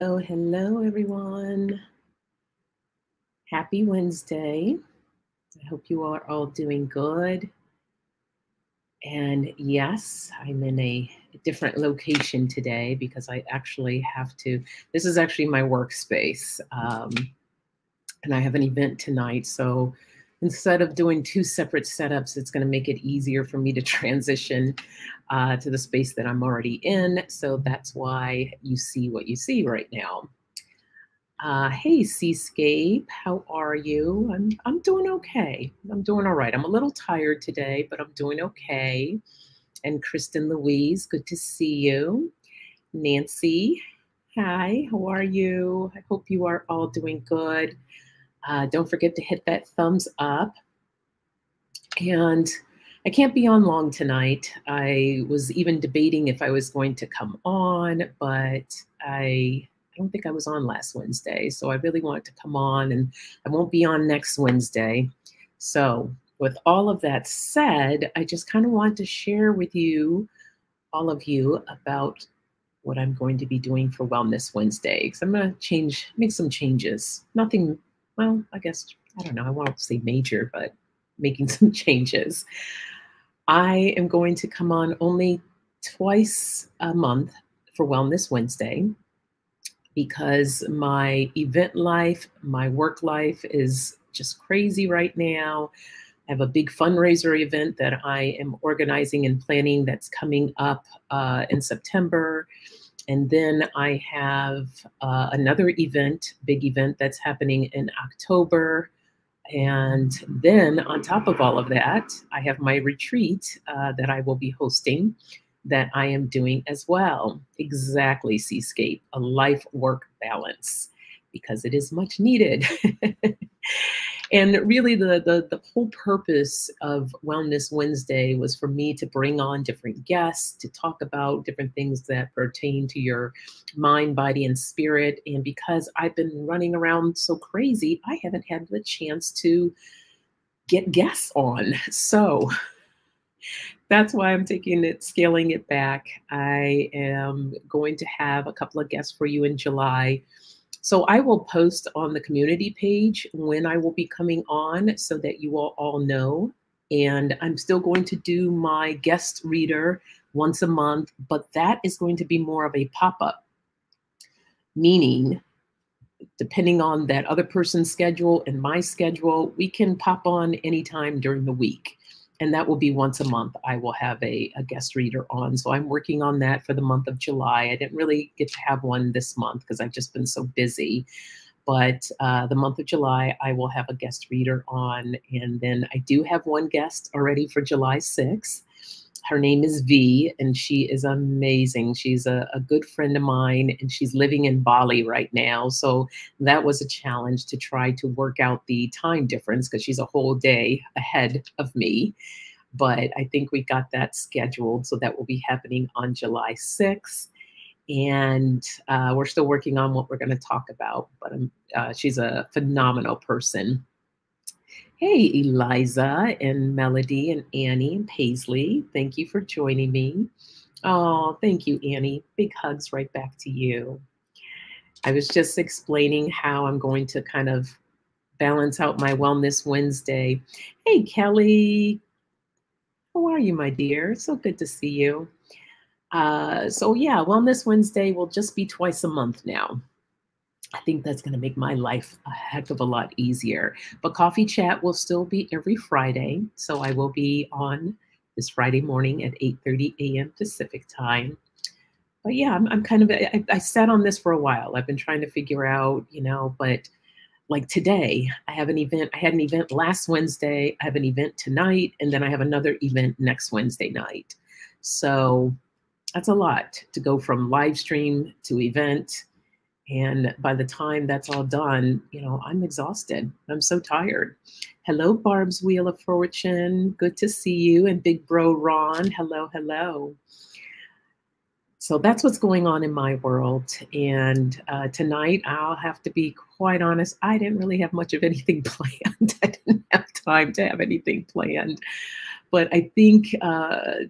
Oh, hello, everyone. Happy Wednesday. I hope you are all doing good. And yes, I'm in a different location today because I actually have to. This is actually my workspace. And I have an event tonight. So instead of doing two separate setups, it's going to make it easier for me to transition to the space that I'm already in. So that's why you see what you see right now. Hey, Seascape, how are you? I'm doing okay. I'm doing all right. I'm a little tired today, but I'm doing okay. And Kristen Louise, good to see you. Nancy, hi, how are you? I hope you are all doing good. Don't forget to hit that thumbs up. And I can't be on long tonight. I was even debating if I was going to come on, but I don't think I was on last Wednesday. So I really want to come on, and I won't be on next Wednesday. So, with all of that said, I just kind of want to share with you, all of you, about what I'm going to be doing for Wellness Wednesday. Because I'm going to make some changes. Nothing, well, I guess, I don't know, I won't say major, but making some changes. I am going to come on only twice a month for Wellness Wednesday because my event life, my work life is just crazy right now. I have a big fundraiser event that I am organizing and planning that's coming up in September. And then I have another event, big event that's happening in October. And then on top of all of that, I have my retreat that I will be hosting that I am doing as well. Exactly, Seascape, a life work balance, because it is much needed. And really, the whole purpose of Wellness Wednesday was for me to bring on different guests to talk about different things that pertain to your mind, body, and spirit. And because I've been running around so crazy, I haven't had the chance to get guests on. So that's why I'm scaling it back. I am going to have a couple of guests for you in July. So I will post on the community page when I will be coming on so that you all know. And I'm still going to do my guest reader once a month, but that is going to be more of a pop-up, meaning depending on that other person's schedule and my schedule, we can pop on anytime during the week. And that will be once a month. I will have a guest reader on. So I'm working on that for the month of July. I didn't really get to have one this month because I've just been so busy. But the month of July, I will have a guest reader on. And then I do have one guest already for July 6th. Her name is V, and she is amazing. She's a good friend of mine, and she's living in Bali right now. So that was a challenge to try to work out the time difference because she's a whole day ahead of me. But I think we got that scheduled. So that will be happening on July 6th. And we're still working on what we're going to talk about. But she's a phenomenal person. Hey, Eliza and Melody and Annie and Paisley. Thank you for joining me. Oh, thank you, Annie. Big hugs right back to you. I was just explaining how I'm going to kind of balance out my Wellness Wednesday. Hey, Kelly. How are you, my dear? So good to see you. So, yeah, Wellness Wednesday will just be twice a month now. I think that's going to make my life a heck of a lot easier. But Coffee Chat will still be every Friday. So I will be on this Friday morning at 8:30 a.m. Pacific time. But yeah, I'm kind of, I sat on this for a while. I've been trying to figure out, but like today, I have an event. I had an event last Wednesday. I have an event tonight. And then I have another event next Wednesday night. So that's a lot to go from live stream to event. And by the time that's all done, I'm exhausted. I'm so tired. Hello, Barb's Wheel of Fortune. Good to see you. And Big Bro Ron. Hello, hello. So that's what's going on in my world. And tonight, I'll have to be quite honest, I didn't really have much of anything planned. I didn't have time to have anything planned. But I think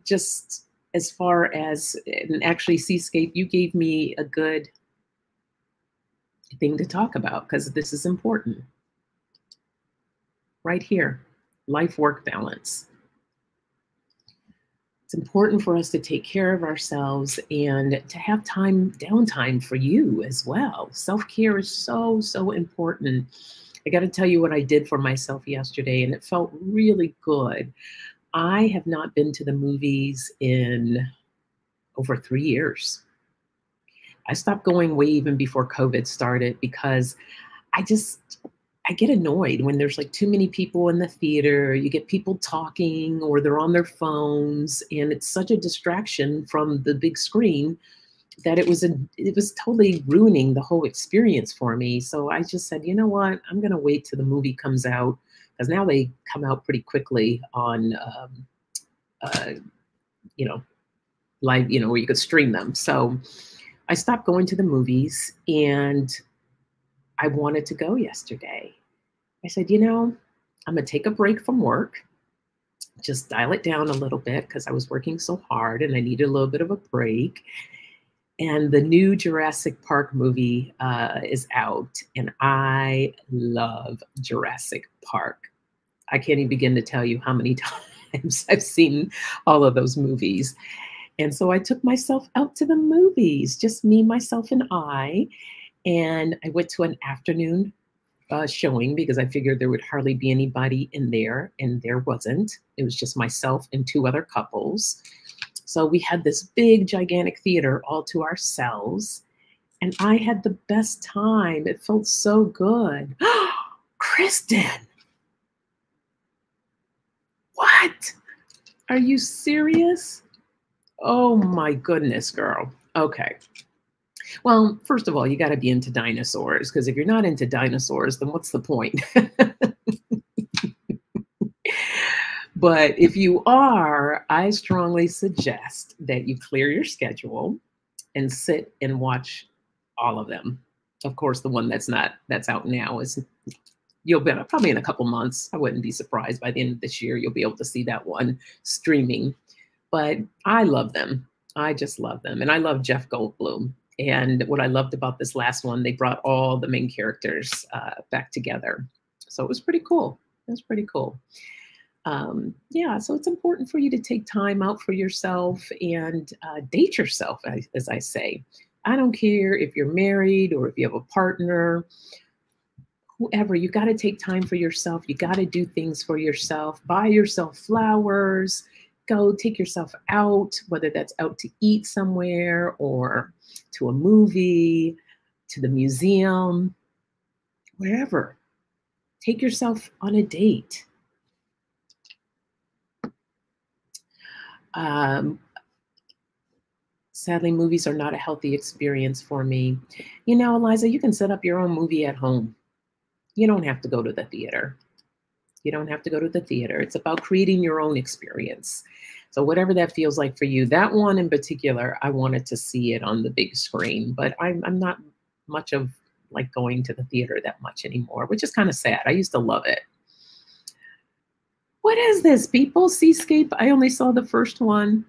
just as far as, and actually, Seascape, you gave me a good thing to talk about because this is important right here. Life work balance. It's important for us to take care of ourselves and to have time, downtime for you as well. Self care is so, so important. I got to tell you what I did for myself yesterday, and it felt really good. I have not been to the movies in over 3 years. I stopped going way even before COVID started because I just I get annoyed when there's like too many people in the theater. You get people talking or they're on their phones, and it's such a distraction from the big screen that it was totally ruining the whole experience for me. So I just said, you know what, I'm gonna wait till the movie comes out because now they come out pretty quickly on uh, you know live, where you could stream them. So I stopped going to the movies, and I wanted to go yesterday. I said, I'm going to take a break from work, just dial it down a little bit because I was working so hard and I needed a little bit of a break. And the new Jurassic Park movie is out, and I love Jurassic Park. I can't even begin to tell you how many times I've seen all of those movies. And so I took myself out to the movies, just me, myself, and I. And I went to an afternoon showing because I figured there would hardly be anybody in there, and there wasn't. It was just myself and two other couples. So we had this big, gigantic theater all to ourselves, and I had the best time. It felt so good. Kristen, what? Are you serious? Oh my goodness, girl. Okay. Well, first of all, you got to be into dinosaurs because if you're not into dinosaurs, then what's the point? But if you are, I strongly suggest that you clear your schedule and sit and watch all of them. Of course, the one that's out now is you'll be probably in a couple months. I wouldn't be surprised by the end of this year you'll be able to see that one streaming. But I love them. I just love them, and I love Jeff Goldblum. And what I loved about this last one, they brought all the main characters back together. So it was pretty cool. It was pretty cool. Yeah, so it's important for you to take time out for yourself and date yourself, as I say. I don't care if you're married or if you have a partner, whoever, you got to take time for yourself. You got to do things for yourself. Buy yourself flowers. Go take yourself out, whether that's out to eat somewhere or to a movie, to the museum, wherever. Take yourself on a date. Sadly, movies are not a healthy experience for me. Eliza, you can set up your own movie at home. You don't have to go to the theater. You don't have to go to the theater. It's about creating your own experience. So whatever that feels like for you, that one in particular, I wanted to see it on the big screen, but I'm not much of like going to the theater that much anymore, which is kind of sad. I used to love it. What is this, people? Seascape? I only saw the first one.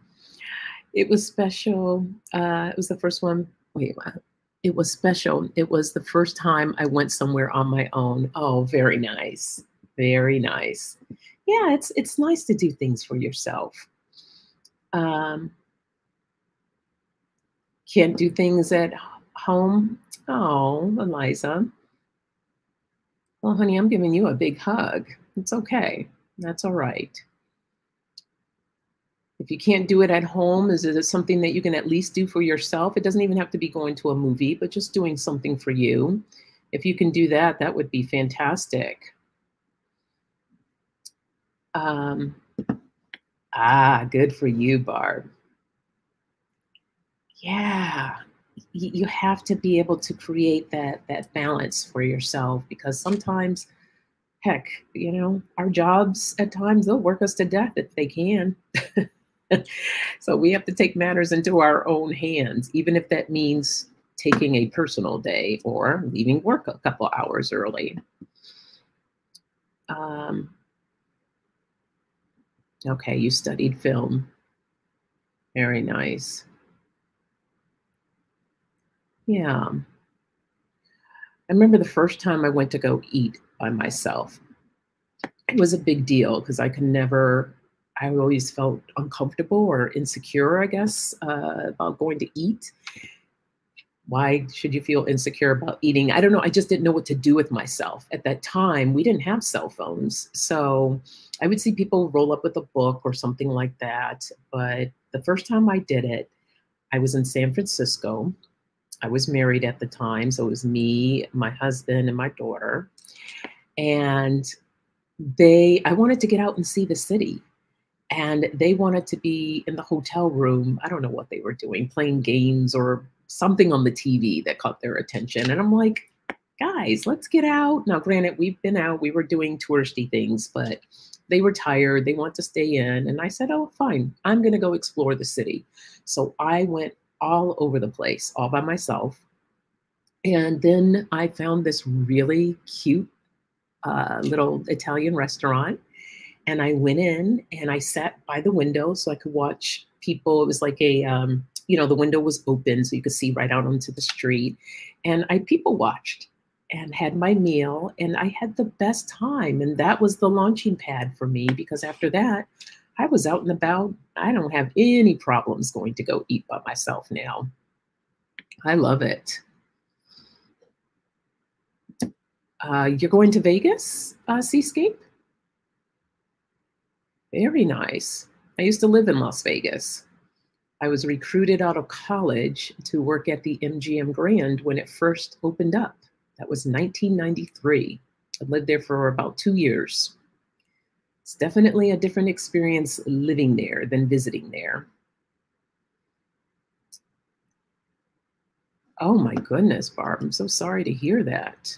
It was special. It was the first one. Wait, it was special. It was the first time I went somewhere on my own. Oh, very nice. Very nice. Yeah, it's nice to do things for yourself. Can't do things at home. Oh, Eliza. Well, honey, I'm giving you a big hug. It's okay. That's all right. If you can't do it at home, is it something that you can at least do for yourself? It doesn't even have to be going to a movie, but just doing something for you. If you can do that, that would be fantastic. Good for you, Barb. Yeah, you have to be able to create that balance for yourself because sometimes, heck, our jobs at times they'll work us to death if they can. So we have to take matters into our own hands, even if that means taking a personal day or leaving work a couple hours early. Okay, you studied film. Very nice. Yeah. I remember the first time I went to go eat by myself. It was a big deal because I always felt uncomfortable or insecure, I guess, about going to eat. Why should you feel insecure about eating? I don't know. I just didn't know what to do with myself. At that time, we didn't have cell phones. So I would see people roll up with a book or something like that. But the first time I did it, I was in San Francisco. I was married at the time. So it was me, my husband, and my daughter. And I wanted to get out and see the city. And they wanted to be in the hotel room. I don't know what they were doing, playing games or something on the TV that caught their attention. And I'm like, guys, let's get out. Now, granted, we've been out, we were doing touristy things, but they were tired. They want to stay in. And I said, oh, fine, I'm going to go explore the city. So I went all over the place, all by myself. And then I found this really cute little Italian restaurant. And I went in and I sat by the window so I could watch people. It was like the window was open so you could see right out onto the street. And I people watched and had my meal and I had the best time. And that was the launching pad for me because after that, I was out and about. I don't have any problems going to go eat by myself now. I love it. You're going to Vegas, Seascape? Very nice. I used to live in Las Vegas. I was recruited out of college to work at the MGM Grand when it first opened up. That was 1993. I lived there for about 2 years. It's definitely a different experience living there than visiting there. Oh my goodness, Barb, I'm so sorry to hear that.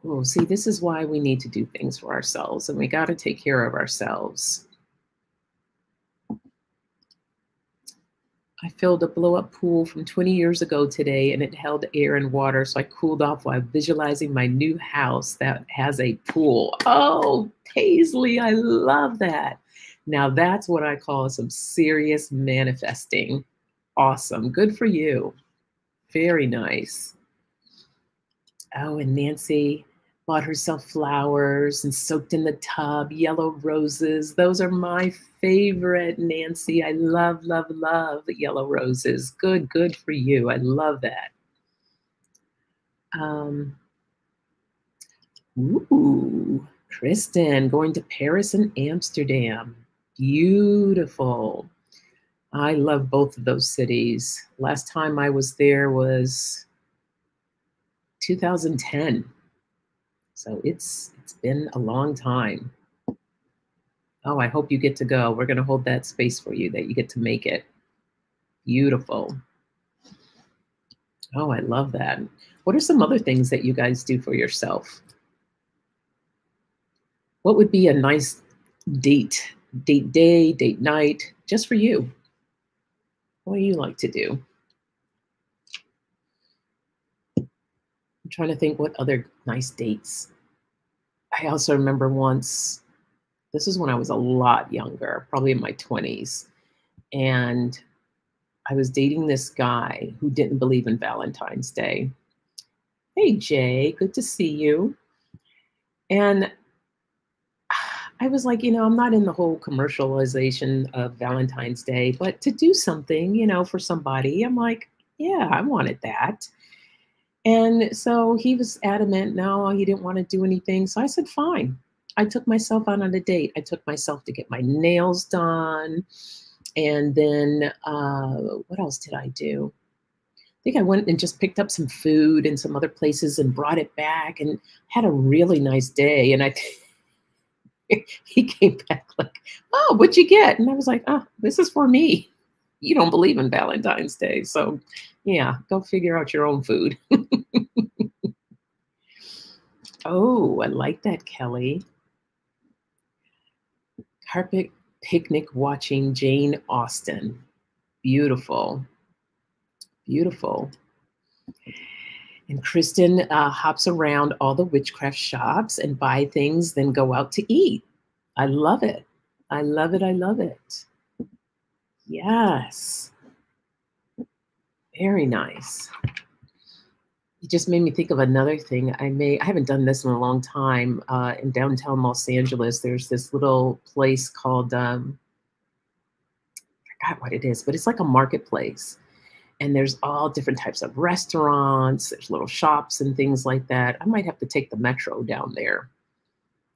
Oh, see, this is why we need to do things for ourselves and we got to take care of ourselves. I filled a blow-up pool from 20 years ago today and it held air and water, so I cooled off while visualizing my new house that has a pool. Oh, Paisley, I love that. Now that's what I call some serious manifesting. Awesome. Good for you. Very nice. Oh, and Nancy bought herself flowers and soaked in the tub, yellow roses. Those are my favorite, Nancy. I love, love, love the yellow roses. Good for you. I love that. Ooh, Kristen, going to Paris and Amsterdam. Beautiful. I love both of those cities. Last time I was there was 2010. So it's been a long time. Oh, I hope you get to go. We're going to hold that space for you that you get to make it. Beautiful. Oh, I love that. What are some other things that you guys do for yourself? What would be a nice date day, date night, just for you? What do you like to do? I'm trying to think what other nice dates. I also remember once, this is when I was a lot younger, probably in my 20s, and I was dating this guy who didn't believe in Valentine's Day. Hey, Jay, good to see you. And I was like, I'm not in the whole commercialization of Valentine's Day, but to do something, for somebody, I'm like, yeah, I wanted that. And so he was adamant, no, he didn't want to do anything. So I said, fine. I took myself out on a date. I took myself to get my nails done. And then what else did I do? I think I went and just picked up some food in some other places and brought it back and had a really nice day. And he came back like, oh, what'd you get? And I was like, oh, this is for me. You don't believe in Valentine's Day. So yeah, go figure out your own food. Oh, I like that, Kelly. Carpet picnic watching Jane Austen. Beautiful. Beautiful. And Kristen hops around all the witchcraft shops and buy things, then go out to eat. I love it. I love it. I love it. Yes. Very nice. it just made me think of another thing. I haven't done this in a long time. In downtown Los Angeles, there's this little place called, I forgot what it is, but it's like a marketplace. And there's all different types of restaurants, there's little shops and things like that. I might have to take the metro down there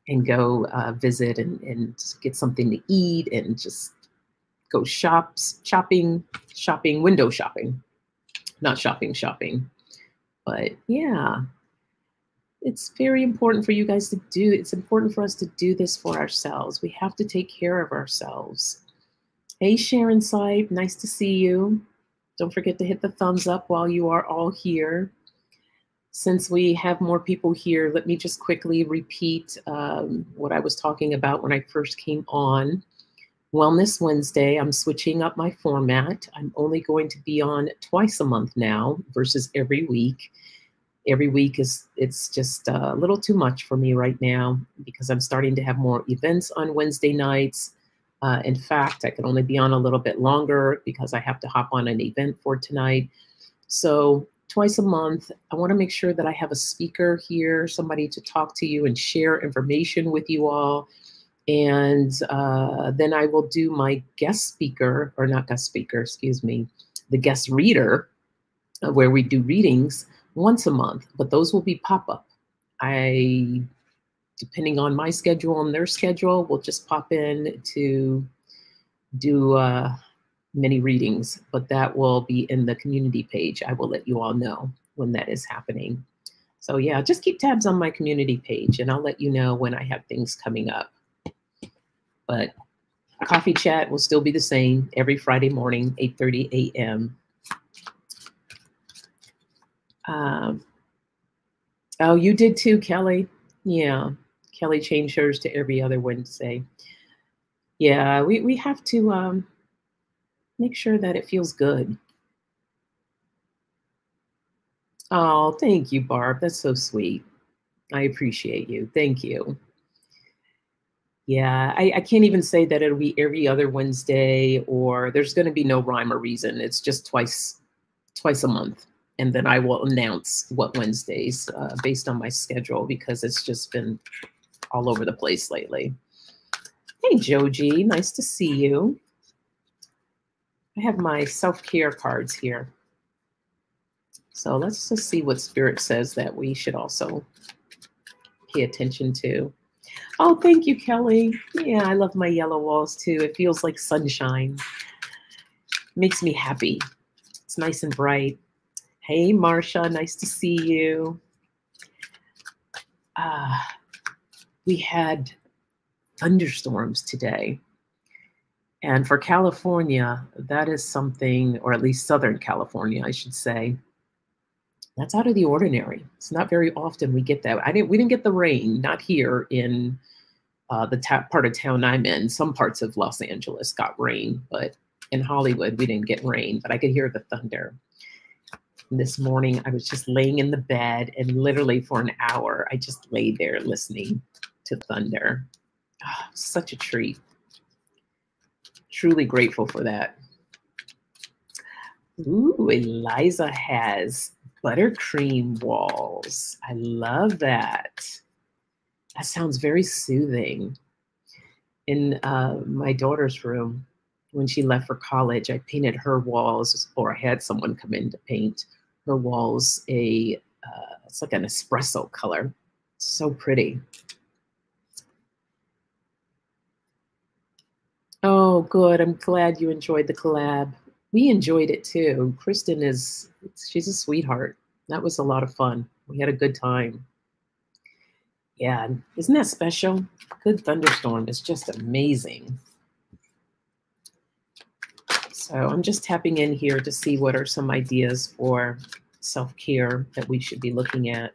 and go visit and just get something to eat and just go shopping, window shopping, not shopping. But yeah, it's very important for you guys to do. It's important for us to do this for ourselves. We have to take care of ourselves. Hey, Sharon Sipe, nice to see you. Don't forget to hit the thumbs up while you are all here. Since we have more people here, let me just quickly repeat what I was talking about when I first came on. Wellness Wednesday, I'm switching up my format. I'm only going to be on twice a month now versus every week. Every week it's just a little too much for me right now because I'm starting to have more events on Wednesday nights. In fact, I can only be on a little bit longer because I have to hop on an event for tonight. So twice a month, I want to make sure that I have a speaker here, somebody to talk to you and share information with you all. And then I will do my guest speaker, or not guest speaker, excuse me, the guest reader, where we do readings once a month, but those will be pop-up. Depending on my schedule and their schedule, will just pop in to do many readings, but that will be in the community page. I will let you all know when that is happening. So yeah, just keep tabs on my community page and I'll let you know when I have things coming up. But coffee chat will still be the same every Friday morning, 8:30 a.m. Oh, you did too, Kelly. Yeah, Kelly changed hers to every other Wednesday. Yeah, we have to make sure that it feels good. Oh, thank you, Barb. That's so sweet. I appreciate you. Thank you. Yeah, I can't even say that it'll be every other Wednesday or there's going to be no rhyme or reason. It's just twice a month. And then I will announce what Wednesdays based on my schedule because it's just been all over the place lately. Hey, Joji, nice to see you. I have my self-care cards here. So let's just see what Spirit says that we should also pay attention to. Oh, thank you, Kelly. Yeah, I love my yellow walls too. It feels like sunshine. Makes me happy. It's nice and bright. Hey, Marsha, nice to see you. We had thunderstorms today. And for California, that is something, or at least Southern California, I should say, that's out of the ordinary. It's not very often we get that. We didn't get the rain, not here in the part of town I'm in. Some parts of Los Angeles got rain, but in Hollywood, we didn't get rain, but I could hear the thunder. And this morning, I was just laying in the bed and literally for an hour, I just lay there listening to thunder. Oh, such a treat. Truly grateful for that. Ooh, Eliza has buttercream walls. I love that. That sounds very soothing. In my daughter's room, when she left for college, I painted her walls, or I had someone come in to paint her walls it's like an espresso color. It's so pretty. Oh, good. I'm glad you enjoyed the collab. We enjoyed it too. Kristen she's a sweetheart. That was a lot of fun. We had a good time. Yeah, isn't that special? Good thunderstorm is just amazing. So I'm just tapping in here to see what are some ideas for self-care that we should be looking at.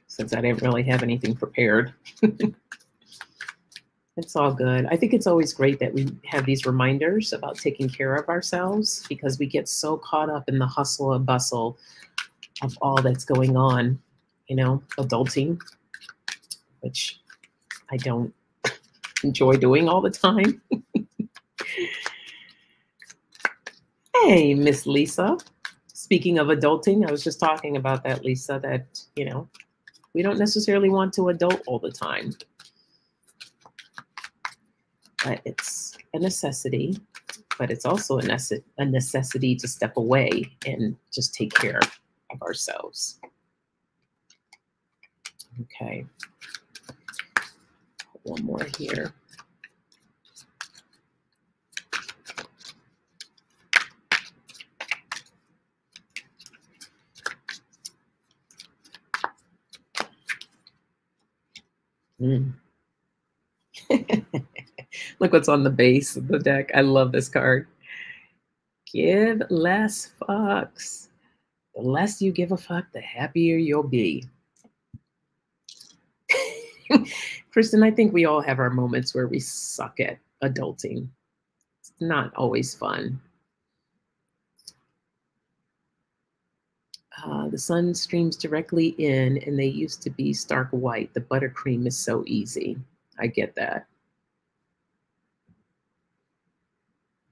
Since I didn't really have anything prepared. It's all good. I think it's always great that we have these reminders about taking care of ourselves because we get so caught up in the hustle and bustle of all that's going on, adulting, which I don't enjoy doing all the time. Hey, Miss Lisa. Speaking of adulting, I was just talking about that, Lisa, that, we don't necessarily want to adult all the time, but it's a necessity, but it's also a necessity to step away and just take care of ourselves. Okay. One more here. Look what's on the base of the deck. I love this card. Give less fucks. The less you give a fuck, the happier you'll be. Kristen, I think we all have our moments where we suck at adulting. It's not always fun. The sun streams directly in, and they used to be stark white. The buttercream is so easy. I get that.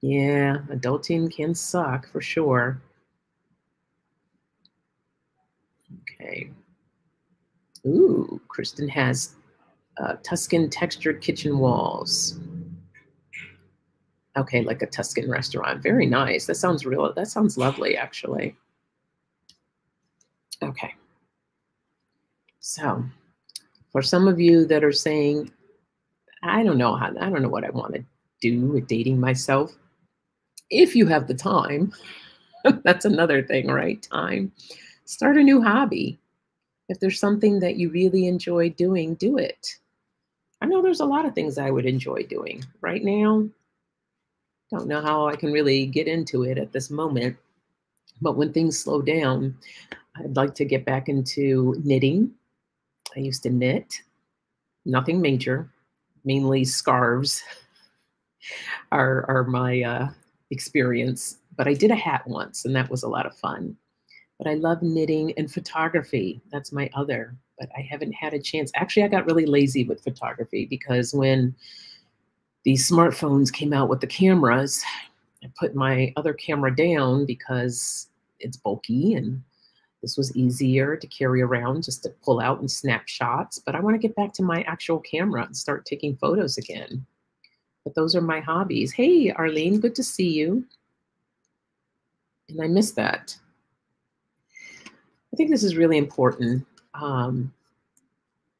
Yeah, adulting can suck for sure. Okay. Ooh, Kristen has Tuscan textured kitchen walls. Okay, like a Tuscan restaurant. Very nice. That sounds real. That sounds lovely, actually. Okay. So, for some of you that are saying, I don't know what I want to do with dating myself. If you have the time, that's another thing, right? Time. Start a new hobby. If there's something that you really enjoy doing, do it. I know there's a lot of things I would enjoy doing right now. Don't know how I can really get into it at this moment, but when things slow down, I'd like to get back into knitting. I used to knit, nothing major, mainly scarves are my experience, but I did a hat once and that was a lot of fun. But I love knitting and photography. That's my other, but I haven't had a chance. Actually, I got really lazy with photography because when these smartphones came out with the cameras, I put my other camera down because it's bulky and this was easier to carry around just to pull out and snap shots. But I want to get back to my actual camera and start taking photos again. But those are my hobbies. Hey, Arlene, good to see you. And I miss that. I think this is really important.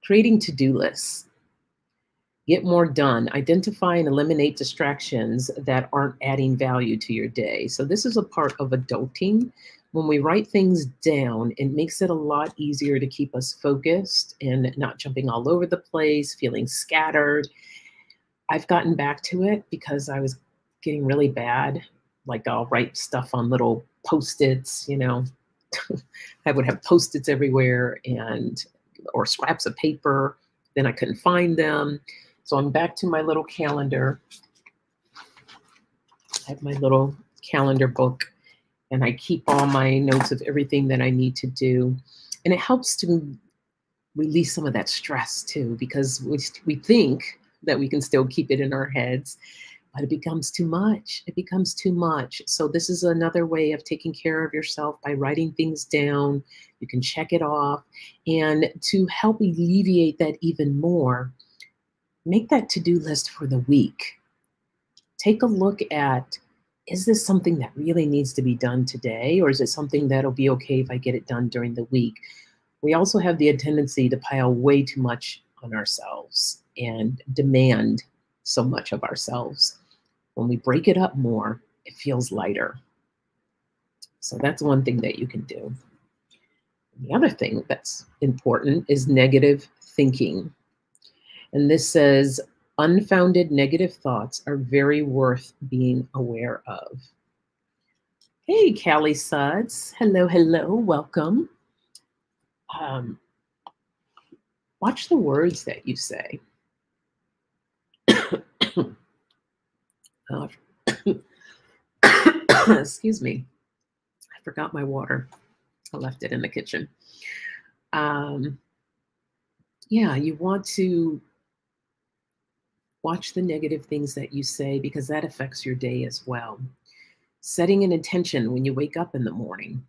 Creating to-do lists. Get more done. Identify and eliminate distractions that aren't adding value to your day. So this is a part of adulting. When we write things down, it makes it a lot easier to keep us focused and not jumping all over the place, feeling scattered. I've gotten back to it because I was getting really bad. Like I'll write stuff on little Post-its, I would have Post-its everywhere or scraps of paper. Then I couldn't find them. So I'm back to my little calendar. I have my little calendar book and I keep all my notes of everything that I need to do. And it helps to release some of that stress too, because we think that we can still keep it in our heads, but it becomes too much. It becomes too much. So this is another way of taking care of yourself by writing things down. You can check it off. And to help alleviate that even more, make that to-do list for the week. Take a look at, is this something that really needs to be done today? Or is it something that'll be okay if I get it done during the week? We also have the tendency to pile way too much on ourselves and demand so much of ourselves. When we break it up more, it feels lighter. So that's one thing that you can do. The other thing that's important is negative thinking. And this says, unfounded negative thoughts are very worth being aware of. Hey, Callie Suds. Hello, hello, welcome. Watch the words that you say. Excuse me. I forgot my water. I left it in the kitchen. Yeah, you want to Watch the negative things that you say because that affects your day as well. Setting an intention when you wake up in the morning.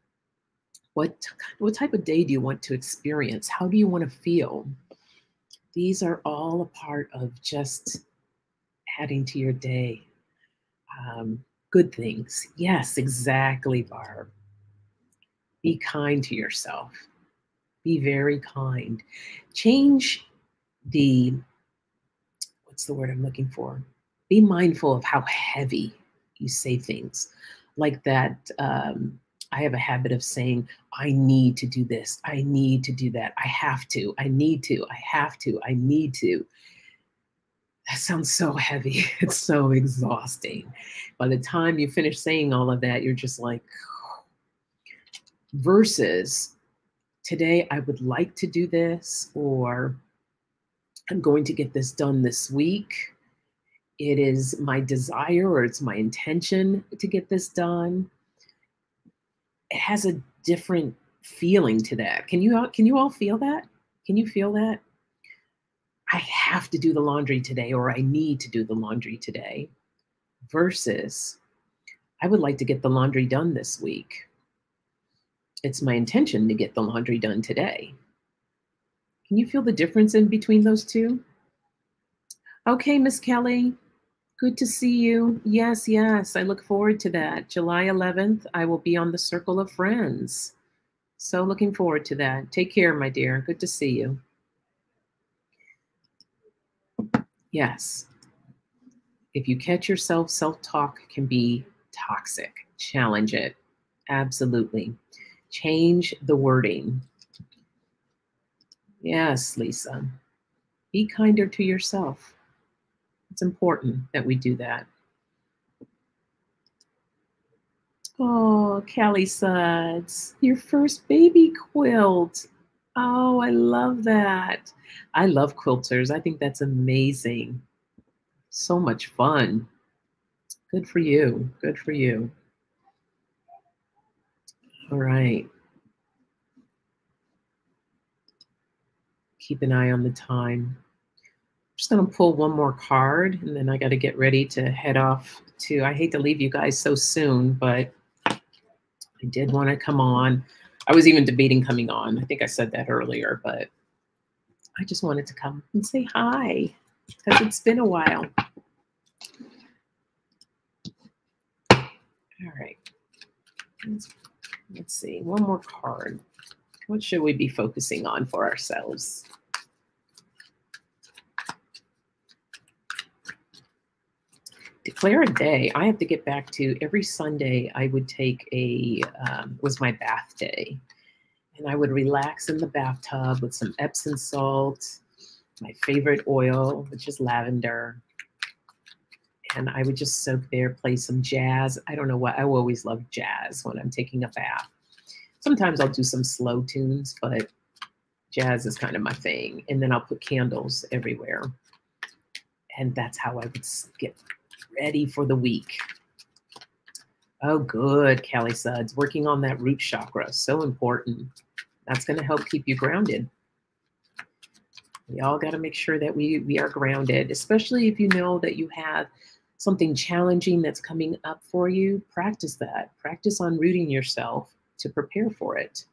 What type of day do you want to experience? How do you want to feel? These are all a part of just adding to your day. Good things. Yes, exactly, Barb. Be kind to yourself. Be very kind. Change the, what's the word I'm looking for? Be mindful of how heavy you say things. Like that, I have a habit of saying, I need to do this. I need to do that. I have to. I need to. I have to. I need to. That sounds so heavy. It's so exhausting. By the time you finish saying all of that, you're just like, versus today, I would like to do this, or I'm going to get this done this week. It is my desire or it's my intention to get this done. It has a different feeling to that. Can you all feel that? Can you feel that? I have to do the laundry today, or I need to do the laundry today, versus I would like to get the laundry done this week. It's my intention to get the laundry done today. Can you feel the difference in between those two? Okay, Miss Kelly, good to see you. Yes, yes, I look forward to that. July 11th, I will be on the Circle of Friends. So looking forward to that. Take care, my dear. Good to see you. Yes. If you catch yourself, self-talk can be toxic. Challenge it. Absolutely. Change the wording. Yes, Lisa. Be kinder to yourself. It's important that we do that. Oh, Callie Suds, your first baby quilt. Oh, I love that. I love quilters. I think that's amazing. So much fun. Good for you. Good for you. All right. Keep an eye on the time. I'm just going to pull one more card, and then I got to get ready to head off to, I hate to leave you guys so soon, but I did want to come on. I was even debating coming on. I think I said that earlier, but I just wanted to come and say hi because it's been a while. All right. Let's see. One more card. What should we be focusing on for ourselves? Declare a day. I have to get back to every Sunday. I would take was my bath day. And I would relax in the bathtub with some Epsom salt, my favorite oil, which is lavender. And I would just soak there, play some jazz. I don't know what, I always love jazz when I'm taking a bath. Sometimes I'll do some slow tunes, but jazz is kind of my thing. And then I'll put candles everywhere. And that's how I would get ready for the week. Oh, good, Callie Suds. Working on that root chakra, so important. That's going to help keep you grounded. We all got to make sure that we are grounded, especially if you know that you have something challenging that's coming up for you. Practice that. Practice on rooting yourself to prepare for it.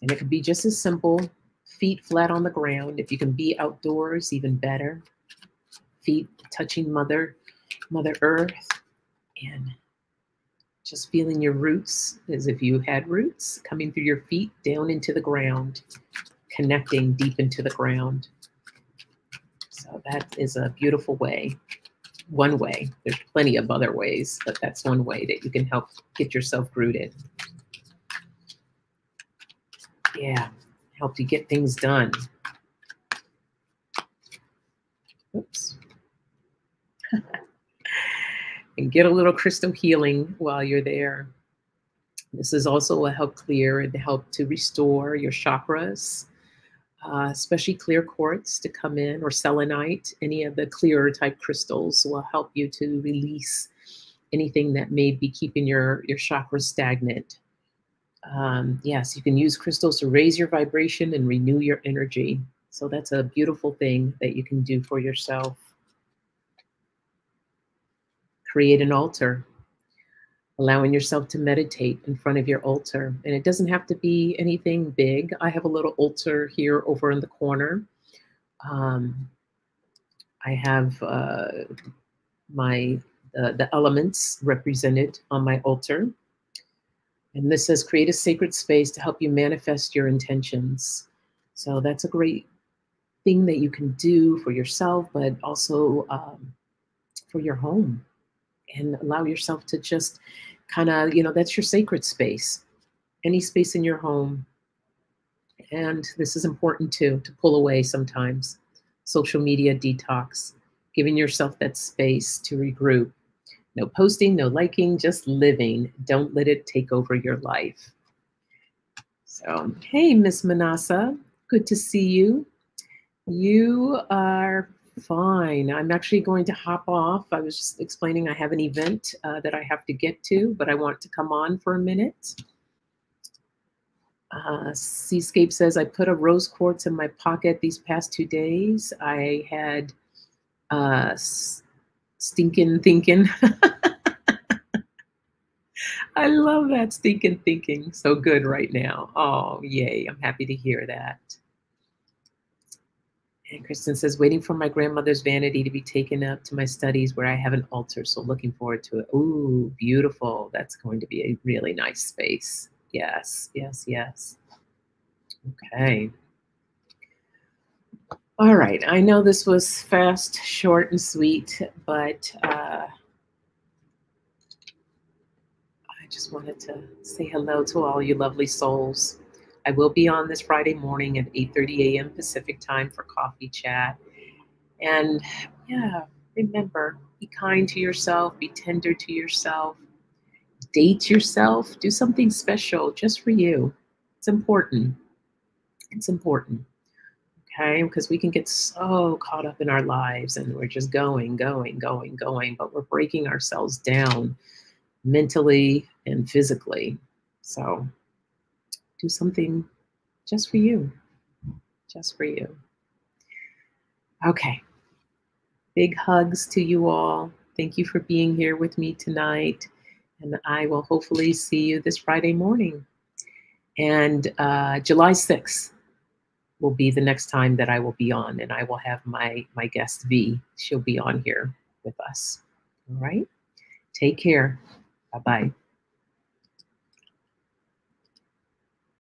And it could be just as simple, feet flat on the ground. If you can be outdoors, even better. Feet touching Mother Earth, and just feeling your roots as if you had roots coming through your feet down into the ground, connecting deep into the ground. So that is a beautiful way. One way. There's plenty of other ways, but that's one way that you can help get yourself rooted. Yeah, help you get things done. Oops. And get a little crystal healing while you're there. This is also a help clear and help to restore your chakras, especially clear quartz to come in, or selenite. Any of the clearer type crystals will help you to release anything that may be keeping your chakras stagnant. Yes, you can use crystals to raise your vibration and renew your energy. So that's a beautiful thing that you can do for yourself. Create an altar, allowing yourself to meditate in front of your altar. And it doesn't have to be anything big. I have a little altar here over in the corner. Um, I have the elements represented on my altar. And this says, create a sacred space to help you manifest your intentions. So that's a great thing that you can do for yourself, but also for your home. And allow yourself to just kind of, that's your sacred space, any space in your home. And this is important too, to pull away sometimes. Social media detox, giving yourself that space to regroup. No posting, no liking, just living. Don't let it take over your life. So, hey, Miss Manasa, good to see you. You are fine. I'm actually going to hop off. I was just explaining I have an event that I have to get to, but I want to come on for a minute. Seascape says, I put a rose quartz in my pocket these past 2 days. I had stinking thinking. I love that stinking thinking. So good right now. Oh, yay. I'm happy to hear that. And Kristen says, waiting for my grandmother's vanity to be taken up to my studies where I have an altar. So looking forward to it. Ooh, beautiful. That's going to be a really nice space. Yes, yes, yes. Okay. All right. I know this was fast, short, and sweet, but I just wanted to say hello to all you lovely souls. I will be on this Friday morning at 8:30 a.m. Pacific time for coffee chat. And yeah, remember, be kind to yourself, be tender to yourself, date yourself, do something special just for you. It's important. It's important. Okay, because we can get so caught up in our lives and we're just going, but we're breaking ourselves down mentally and physically. So do something just for you, just for you. Okay, big hugs to you all. Thank you for being here with me tonight. And I will hopefully see you this Friday morning. And July 6th will be the next time that I will be on, and I will have my guest V. She'll be on here with us. All right. Take care. Bye-bye.